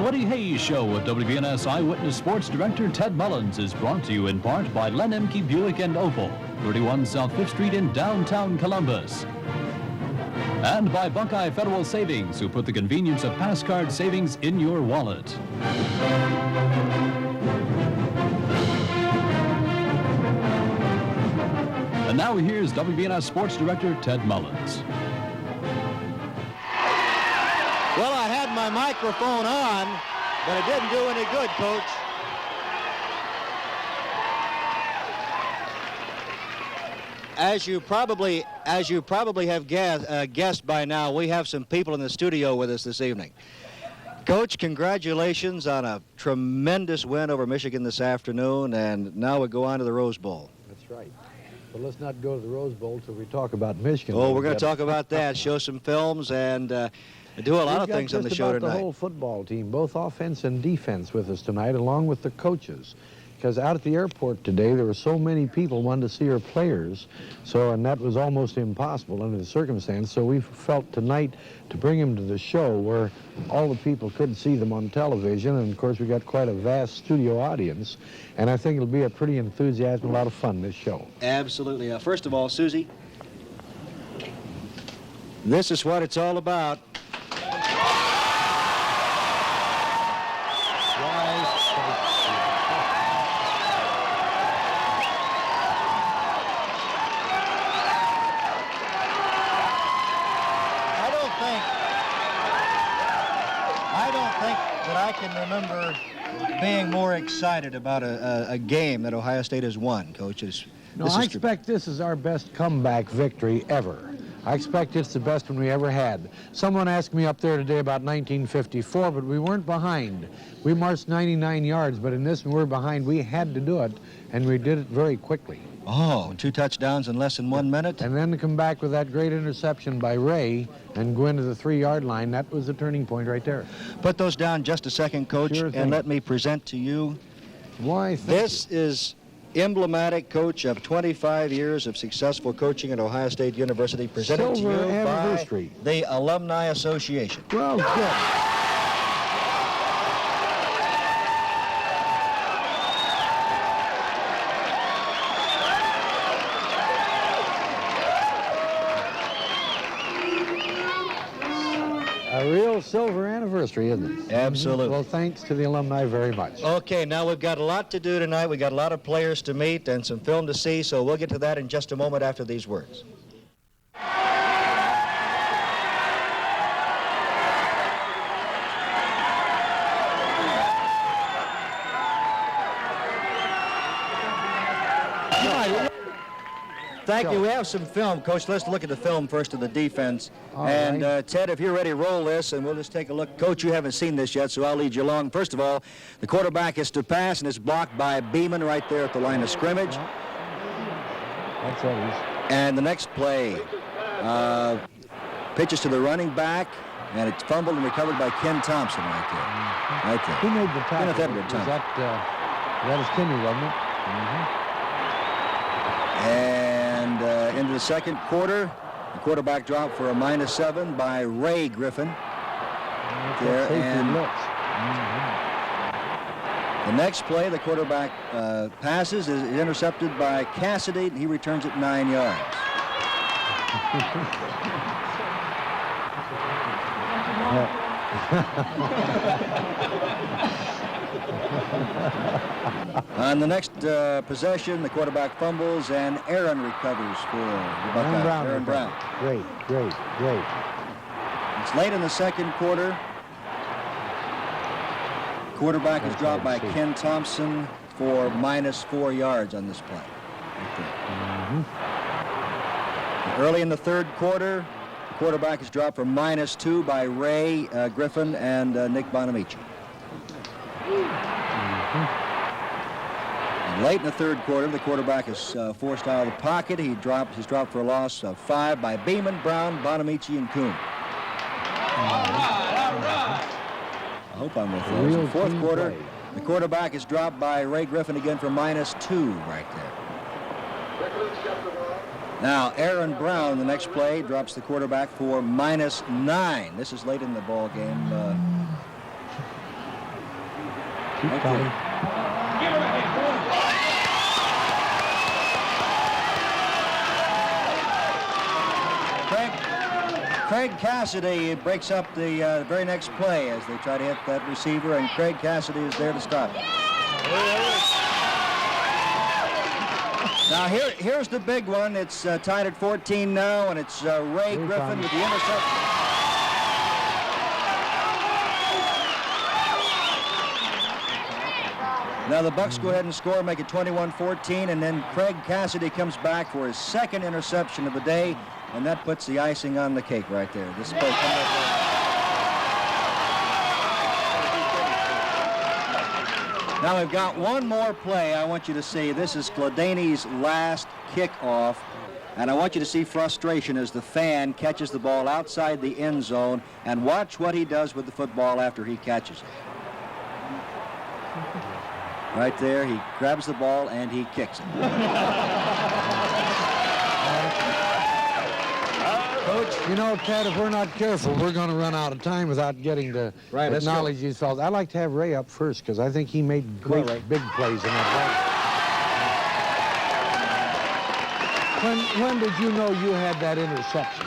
Woody Hayes Show with WBNS Eyewitness Sports Director Ted Mullins is brought to you in part by Len Emke Buick and Opel, 31 South 5th Street in downtown Columbus. And by Buckeye Federal Savings, who put the convenience of passcard savings in your wallet. And now here's WBNS Sports Director Ted Mullins. Well, I had my microphone on, but it didn't do any good, Coach. As you probably have guessed by now, we have some people in the studio with us this evening. Coach, congratulations on a tremendous win over Michigan this afternoon, and now we go on to the Rose Bowl. That's right. But let's not go to the Rose Bowl till we talk about Michigan. Oh, we're going to talk about that, show some films, and do a lot of things on the show tonight. We've got the whole football team, both offense and defense, with us tonight, along with the coaches. Because out at the airport today, there were so many people wanting to see our players, and that was almost impossible under the circumstance. So we felt tonight to bring them to the show where all the people could see them on television, and of course we got quite a vast studio audience, and I think it'll be a pretty enthusiastic, a lot of fun, this show. Absolutely. First of all, Susie, this is what it's all about. I can remember being more excited about a game that Ohio State has won, coaches. No, I expect this is our best comeback victory ever. I expect it's the best one we ever had. Someone asked me up there today about 1954, but we weren't behind. We marched 99 yards, but in this one we're behind. We had to do it, and we did it very quickly. Oh, 2 touchdowns in less than 1 minute? And then to come back with that great interception by Ray and go into the 3-yard line, that was the turning point right there. Put those down just a second, Coach, sure and let me present to you. Why, this is emblematic, Coach, of 25 years of successful coaching at Ohio State University, presented to you by the Alumni Association. Well, good. A real silver anniversary, isn't it? Absolutely. Well, thanks to the alumni very much. Okay, now we've got a lot to do tonight. We've got a lot of players to meet and some film to see, so we'll get to that in just a moment after these words. Thank you. We have some film, Coach. Let's look at the film first of the defense. And Ted, if you're ready, roll this, and we'll just take a look. Coach, you haven't seen this yet, so I'll lead you along. First of all, the quarterback is to pass, and it's blocked by Beeman right there at the line of scrimmage. That's always. And the next play, pitches to the running back, and it's fumbled and recovered by Ken Thompson right there. Right there. Who made the tackle? Kenneth Edwards. That is Kinney, wasn't it? And into the second quarter, the quarterback dropped for a -7 by Ray Griffin. There, and the next play, the quarterback passes, is intercepted by Cassidy, and he returns it 9 yards. On the next possession, the quarterback fumbles, and Aaron recovers for the Buckeyes. Aaron Brown. Great. It's late in the second quarter. Quarterback is dropped by Ken Thompson for -4 yards on this play. Early in the third quarter, the quarterback is dropped for -2 by Ray Griffin and Nick Bonamici. Late in the third quarter, the quarterback is forced out of the pocket. He's dropped for a loss of 5 by Beeman, Brown, Bonamici, and Kuhn. I hope I'm with those. In the fourth quarter, the quarterback is dropped by Ray Griffin again for -2 right there. Now, Aaron Brown, the next play, drops the quarterback for -9. This is late in the ball game. Keep coming. Craig Cassidy breaks up the very next play as they try to hit that receiver, and Craig Cassidy is there to stop it. Now here's the big one. It's tied at 14 now, and it's Ray Griffin with the interception. Now the Bucks go ahead and score, make it 21-14, and then Craig Cassidy comes back for his second interception of the day, and that puts the icing on the cake right there. This play Now we've got one more play I want you to see. This is Gladani's last kickoff, and I want you to see frustration as the fan catches the ball outside the end zone, and watch what he does with the football after he catches it. Right there, he grabs the ball and he kicks it. Coach, you know, Ted, if we're not careful, we're going to run out of time without getting to acknowledge these fellas. I'd like to have Ray up first because I think he made great big plays in that play. When did you know you had that interception?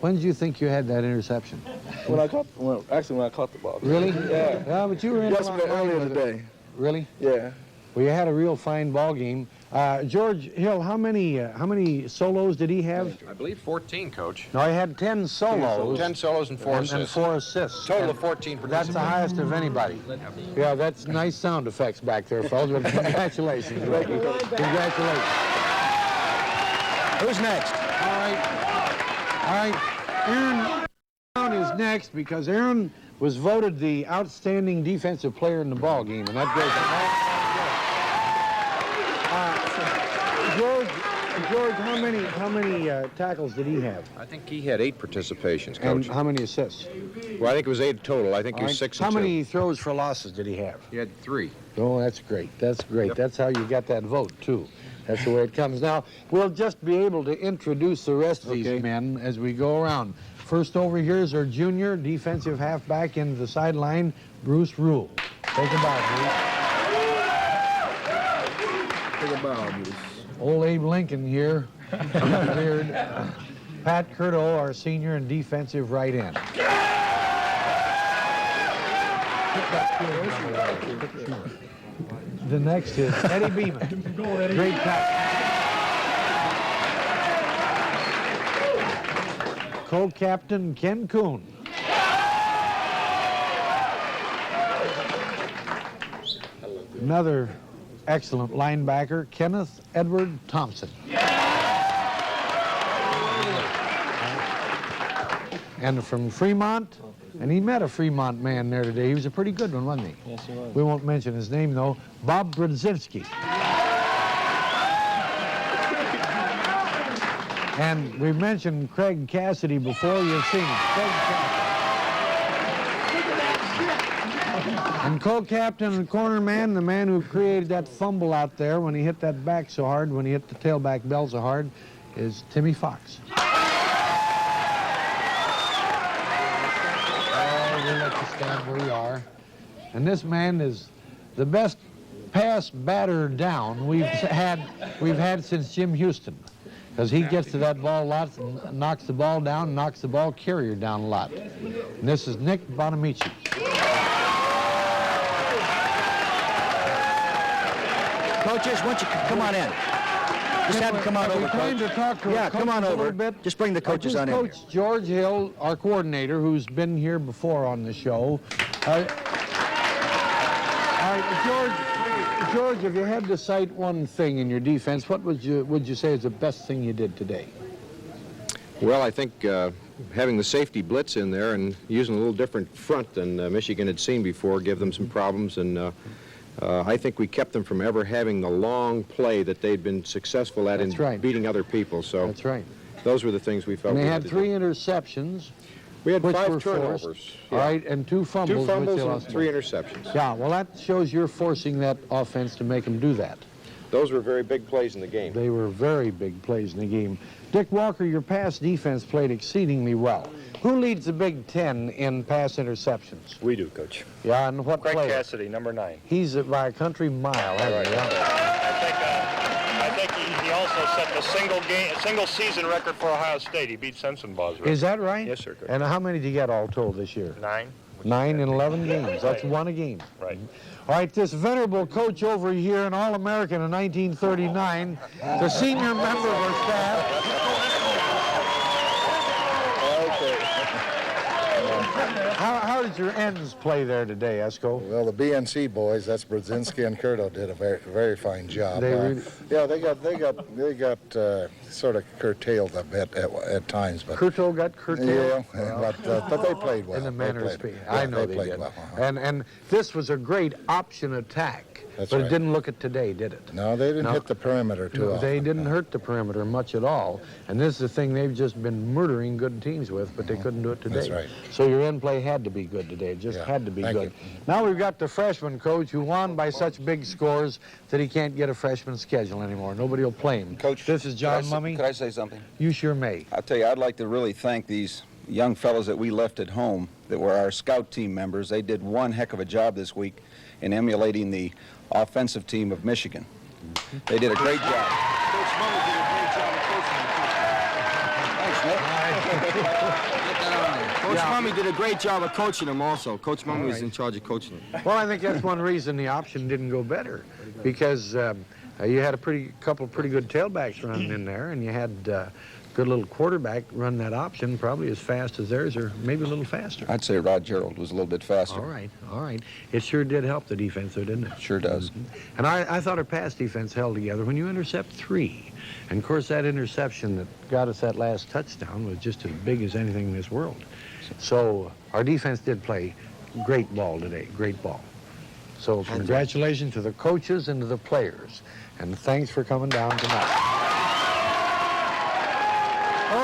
When did you think you had that interception? When I caught the ball. Really? Yeah. Yeah, but you were in earlier today. Really? Yeah. Well, you had a real fine ball game. George Hill, how many solos did he have? I believe 14, Coach. No, he had 10 solos. 10 solos and 4 assists. And 4 assists. Total of 14 That's the highest of anybody. Yeah, that's nice sound effects back there, fellas. But congratulations. Congratulations. Who's next? All right. Aaron Brown is next because Aaron was voted the outstanding defensive player in the ball game, and that goes. George, how many tackles did he have? I think he had 8 participations, Coach. And how many assists? Well, I think it was 8 total. I think he was 6 and 2. How many throws for losses did he have? He had 3. Oh, that's great. That's great. Yep. That's how you got that vote, too. That's the way it comes. Now, we'll just be able to introduce the rest of these men as we go around. First over here is our junior defensive halfback in the sideline, Bruce Rule. Take a bow, Bruce. Take a bow, Bruce. Old Abe Lincoln here. Beard. Pat Curto, our senior and defensive right end. The next is Eddie Beeman. Great tackle. Co-captain Ken Kuhn. Another excellent linebacker, Kenneth Edward Thompson. And from Fremont, and he met a Fremont man there today. He was a pretty good one, wasn't he? Yes, he was. We won't mention his name, though. Bob Brzezinski. And we've mentioned Craig Cassidy before. You've seen him. And co-captain and corner man, the man who created that fumble out there when he hit that back so hard, when he hit the tailback bell so hard, is Timmy Fox. We'll let you stand where you are. And this man is the best pass batter down we've had since Jim Houston, because he gets to that ball lots and knocks the ball down, knocks the ball carrier down a lot. And this is Nick Bonamici. Coaches, why don't you come on in? Just have them come on over, Coach. Yeah, come on over. Just bring the coaches on in here. Coach George Hill, our coordinator, who's been here before on the show. All right, George, if you had to cite one thing in your defense, what would you say is the best thing you did today? Well, I think having the safety blitz in there and using a little different front than Michigan had seen before gave them some problems, and I think we kept them from ever having the long play that they'd been successful at in beating other people. So that's right. Those were the things we felt. And they had 3 interceptions. We had 5 turnovers. Forced. Yeah. All right, and 2 fumbles. 2 fumbles and 3 interceptions. Yeah, well, that shows you're forcing that offense to make them do that. Those were very big plays in the game. They were very big plays in the game. Dick Walker, your pass defense played exceedingly well. Who leads the Big Ten in pass interceptions? We do, Coach. Yeah, and what Craig player? Cassidy, number 9. He's by a country mile, hasn't he? I think he also set the single season record for Ohio State. He beat Sensenbaugh's record. Is that right? Yes, sir, Coach. And how many did you get all told this year? 9. 9 in 11 games. That's one a game. Right. All right, this venerable coach over here, an All-American in 1939, the senior member of our staff. How did your ends play there today, Esco? Well, the BNC boys, that's Brzezinski and Curto, did a very fine job. They really... Yeah, they got sort of curtailed a bit at times, but Curto got curtailed. Yeah, but they played well. In the manner of speaking, Yeah, I know they played did. well. And this was a great option attack. That's but right. It didn't look it today, did it? No, they didn't hit the perimeter too often. They didn't hurt the perimeter much at all. And this is the thing they've just been murdering good teams with, but they couldn't do it today. That's right. So your end play had to be good today. It just had to be Thank good. you. Now we've got the freshman coach who won by such big scores that he can't get a freshman schedule anymore. Nobody will play him. Coach, this is John Mummy. Could I say something? You sure may. I'll tell you, I'd like to really thank these young fellows that we left at home that were our scout team members. They did one heck of a job this week in emulating the offensive team of Michigan. They did a great job. Coach Mummy did a great job of coaching them. Thanks, Nick. Coach Mummy did a great job of coaching them also. Coach Mummy was in charge of coaching them. Well, I think that's one reason the option didn't go better, because you had a couple pretty good tailbacks running in there, and you had good little quarterback run that option probably as fast as theirs, or maybe a little faster. I'd say Rod Gerald was a little bit faster. All right. It sure did help the defense, though, didn't it? Sure does. And I thought our pass defense held together. When you intercept 3, and of course that interception that got us that last touchdown was just as big as anything in this world. So our defense did play great ball today, great ball. So congratulations to the coaches and to the players, and thanks for coming down tonight.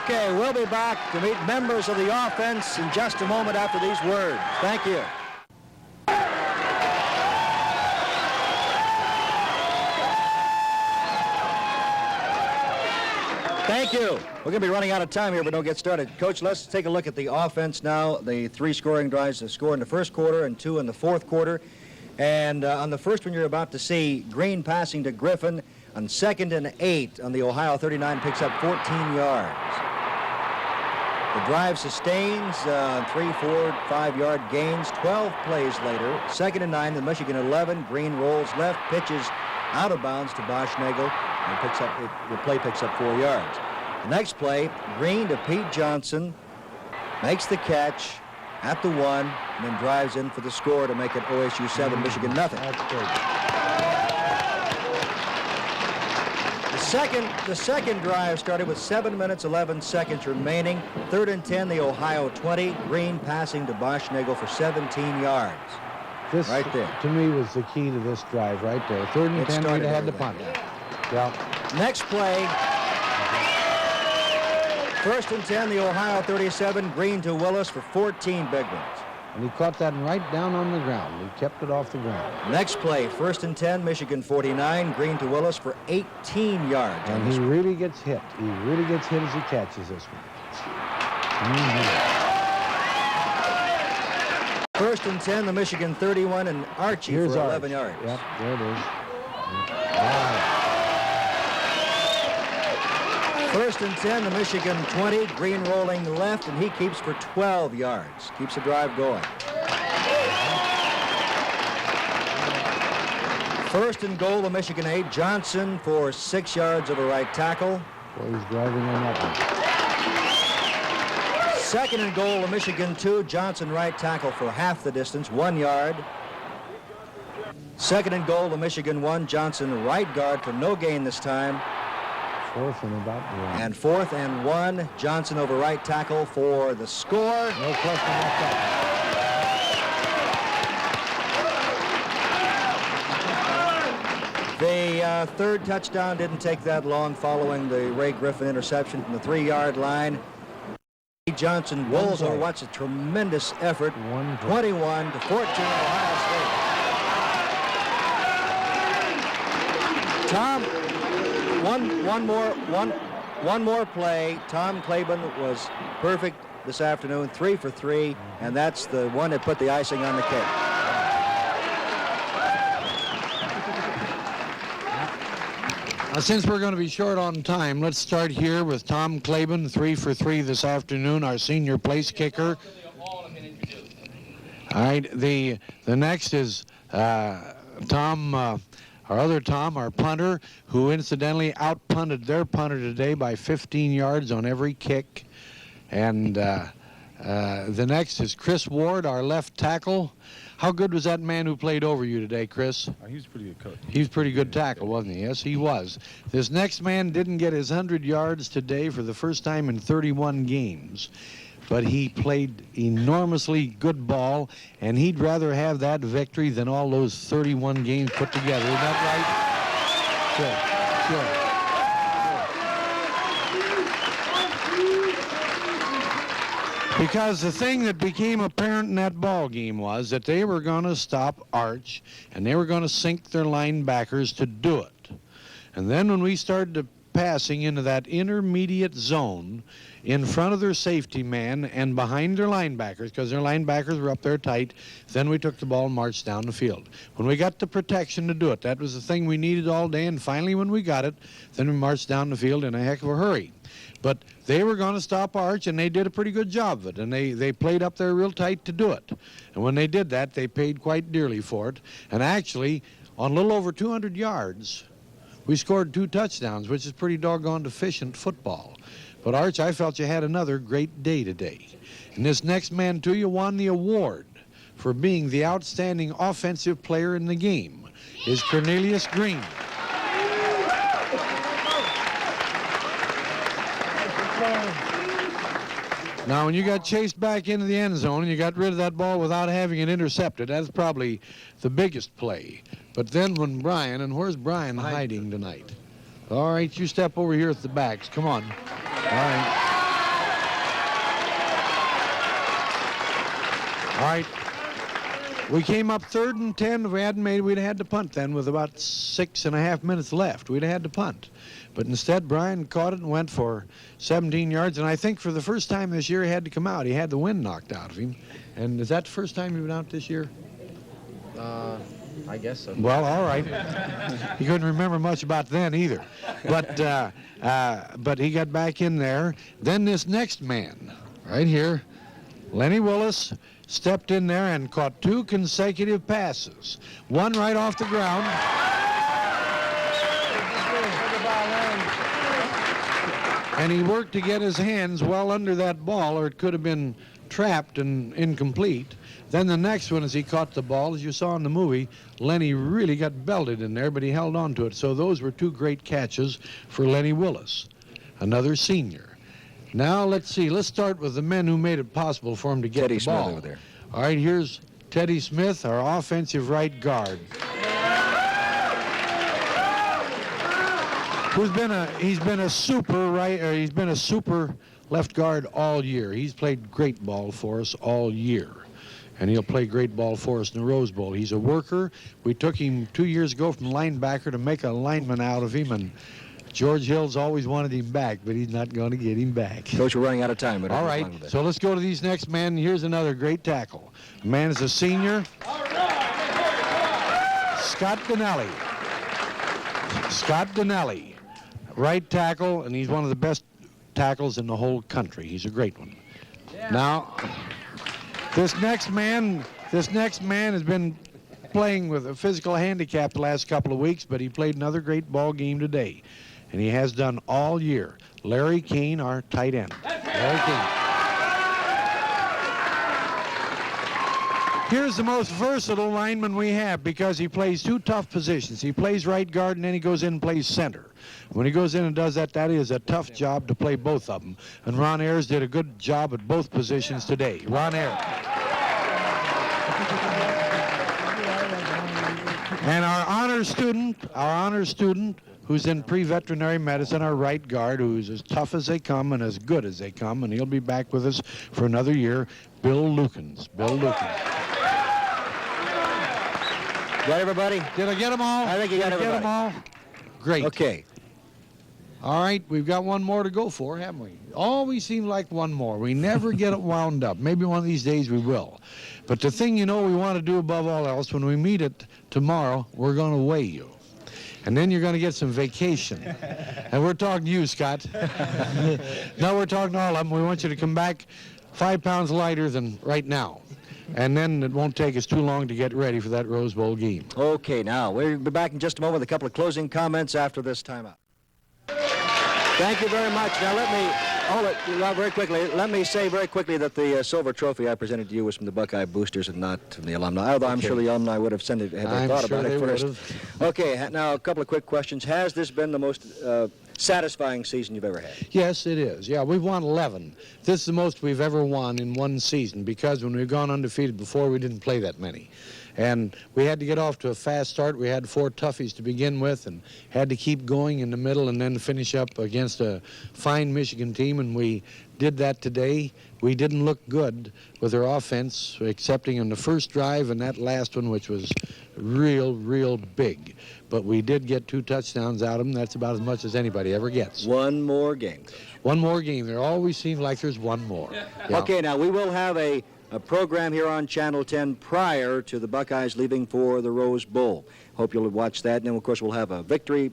Okay, we'll be back to meet members of the offense in just a moment after these words. Thank you. Thank you. We're going to be running out of time here, but don't get started. Coach, let's take a look at the offense now. The 3 scoring drives to score in the first quarter and 2 in the fourth quarter. And on the first one you're about to see, Green passing to Griffin on 2nd and 8 on the Ohio 39, picks up 14 yards. The drive sustains 3, 4, 5-yard gains. 12 plays later, 2nd and 9, the Michigan 11. Green rolls left, pitches out of bounds to Boschnagel, and the play picks up 4 yards. The next play, Green to Pete Johnson, makes the catch at the 1, and then drives in for the score to make it OSU 7, Michigan nothing. That's great. The second drive started with 7 minutes, 11 seconds remaining. 3rd and 10, the Ohio 20. Green passing to Boschnagel for 17 yards. This, right there. To me, was the key to this drive right there. 3rd and 10, we'd have had the punt. Yeah. Next play. 1st and 10, the Ohio 37. Green to Willis for 14 big ones. And he caught that right down on the ground. He kept it off the ground. Next play, 1st and 10, Michigan 49. Green to Willis for 18 yards. And he really gets hit. He really gets hit as he catches this one. 1st and 10, the Michigan 31, and Archie Here's for 11 Arch. yards. Yep, there it is. 1st and 10, the Michigan 20. Green rolling left, and he keeps for 12 yards. Keeps the drive going. 1st and goal, the Michigan 8. Johnson for 6 yards of a right tackle. Boy, he's driving on that one. 2nd and goal, the Michigan 2. Johnson right tackle for half the distance, 1 yard. 2nd and goal, the Michigan 1. Johnson right guard for no gain this time. 4th and about 1. And 4th and 1. Johnson over right tackle for the score. No question about that. The 3rd touchdown didn't take that long following the Ray Griffin interception from the 3-yard line. Johnson rolls over. What's a tremendous effort. 21 to 14, Ohio State. Tom, one more play. Tom Claiborne was perfect this afternoon, 3 for 3, and that's the one that put the icing on the cake. Since we're going to be short on time, let's start here with Tom Claiborne, 3 for 3 this afternoon, our senior place kicker. All right, the next is Tom, our other Tom, our punter, who incidentally out-punted their punter today by 15 yards on every kick. And the next is Chris Ward, our left tackle. How good was that man who played over you today, Chris? He was a pretty good coach. He was pretty good tackle, wasn't he? Yes, he was. This next man didn't get his 100 yards today for the first time in 31 games. But he played enormously good ball, and he'd rather have that victory than all those 31 games put together. Isn't that right? Sure. Because the thing that became apparent in that ball game was that they were going to stop Arch, and they were going to sink their linebackers to do it. And then when we started passing into that intermediate zone in front of their safety man and behind their linebackers, because their linebackers were up there tight, then we took the ball and marched down the field. When we got the protection to do it, that was the thing we needed all day, and finally when we got it, then we marched down the field in a heck of a hurry. But they were going to stop Arch, and they did a pretty good job of it, and they played up there real tight to do it. And when they did that, they paid quite dearly for it. And actually, on a little over 200 yards, we scored 2 touchdowns, which is pretty doggone efficient football. But Arch, I felt you had another great day today. And this next man to you won the award for being the outstanding offensive player in the game is Cornelius Green. Now, when you got chased back into the end zone and you got rid of that ball without having it intercepted, that's probably the biggest play. But then when Brian, and where's Brian hiding tonight? All right, you step over here at the backs. Come on. All right. All right. We came up 3rd and 10. If we hadn't made it, we'd have had to punt then with about 6.5 minutes left. We'd have had to punt. But instead, Brian caught it and went for 17 yards. And I think for the first time this year, he had to come out. He had the wind knocked out of him. And is that the first time you've been out this year? I guess so. Well, all right. He couldn't remember much about then either. But he got back in there. Then this next man, right here, Lenny Willis, stepped in there and caught 2 consecutive passes. One right off the ground. And he worked to get his hands well under that ball, or it could have been trapped and incomplete. Then the next one, as he caught the ball, as you saw in the movie, Lenny really got belted in there, but he held on to it. So those were 2 great catches for Lenny Willis, another senior. Now let's see. Let's start with the men who made it possible for him to get the ball. Smith over there. All right, here's Teddy Smith, our offensive right guard. He's been a super left guard all year. He's played great ball for us all year. And he'll play great ball for us in the Rose Bowl. He's a worker. We took him 2 years ago from linebacker to make a lineman out of him, and George Hill's always wanted him back, but he's not going to get him back. Coach, we're running out of time. But all right, so let's go to these next men. Here's another great tackle. The man is a senior. Scott Donnelly. Scott Donnelly, right tackle, and he's one of the best tackles in the whole country. He's a great one. Yeah. Now, this next man has been playing with a physical handicap the last couple of weeks, but he played another great ball game today, and he has done all year. Larry Kane, our tight end. Larry Kane. Here's the most versatile lineman we have because he plays 2 tough positions. He plays right guard, and then he goes in and plays center. When he goes in and does that, that is a tough job to play both of them. And Ron Ayers did a good job at both positions today. Ron Ayers. And our honor student, who's in pre-veterinary medicine, our right guard, who's as tough as they come and as good as they come, and he'll be back with us for another year, Bill Lukens. Bill Lukens. Got everybody? Did I get them all? I think you got everybody. Get them all? Great. Okay. All right, we've got one more to go for, haven't we? Always seem like one more. We never get it wound up. Maybe one of these days we will. But the thing we want to do above all else, when we meet it tomorrow, we're going to weigh you. And then you're going to get some vacation. And we're talking to you, Scott. Now we're talking to all of them. We want you to come back 5 pounds lighter than right now. And then it won't take us too long to get ready for that Rose Bowl game. Okay, now, we'll be back in just a moment with a couple of closing comments after this timeout. Thank you very much. Now, very quickly, let me say very quickly that the silver trophy I presented to you was from the Buckeye boosters and not from the alumni, although I'm sure the alumni would have sent it had they thought about it first. Okay, now a couple of quick questions. Has this been the most satisfying season you've ever had? Yes, it is. Yeah, we've won 11. This is the most we've ever won in one season, because when we've gone undefeated before, we didn't play that many. And we had to get off to a fast start. We had 4 toughies to begin with and had to keep going in the middle and then finish up against a fine Michigan team, and we did that today. We didn't look good with our offense, excepting in the first drive and that last one, which was real big. But we did get 2 touchdowns out of them. That's about as much as anybody ever gets. One more game. One more game. There always seems like there's one more. Yeah. Okay, now we will have a program here on Channel 10 prior to the Buckeyes leaving for the Rose Bowl. Hope you'll watch that, and then, of course, we'll have a victory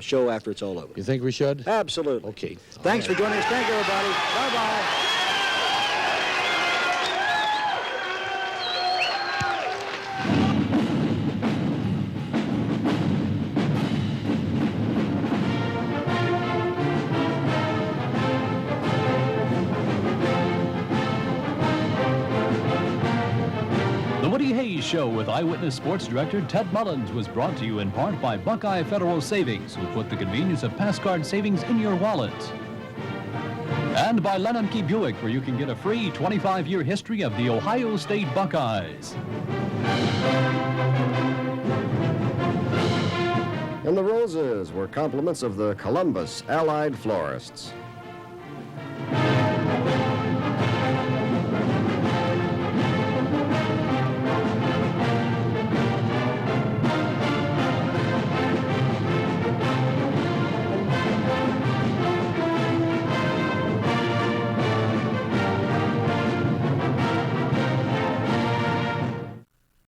show after it's all over. You think we should? Absolutely. Okay. Thanks for joining us. Thank you, everybody. Bye-bye. The Woody Hayes Show with Eyewitness Sports Director Ted Mullins was brought to you in part by Buckeye Federal Savings, who put the convenience of pass card savings in your wallet. And by Lemke Buick, where you can get a free 25-year history of the Ohio State Buckeyes. And the roses were compliments of the Columbus Allied Florists.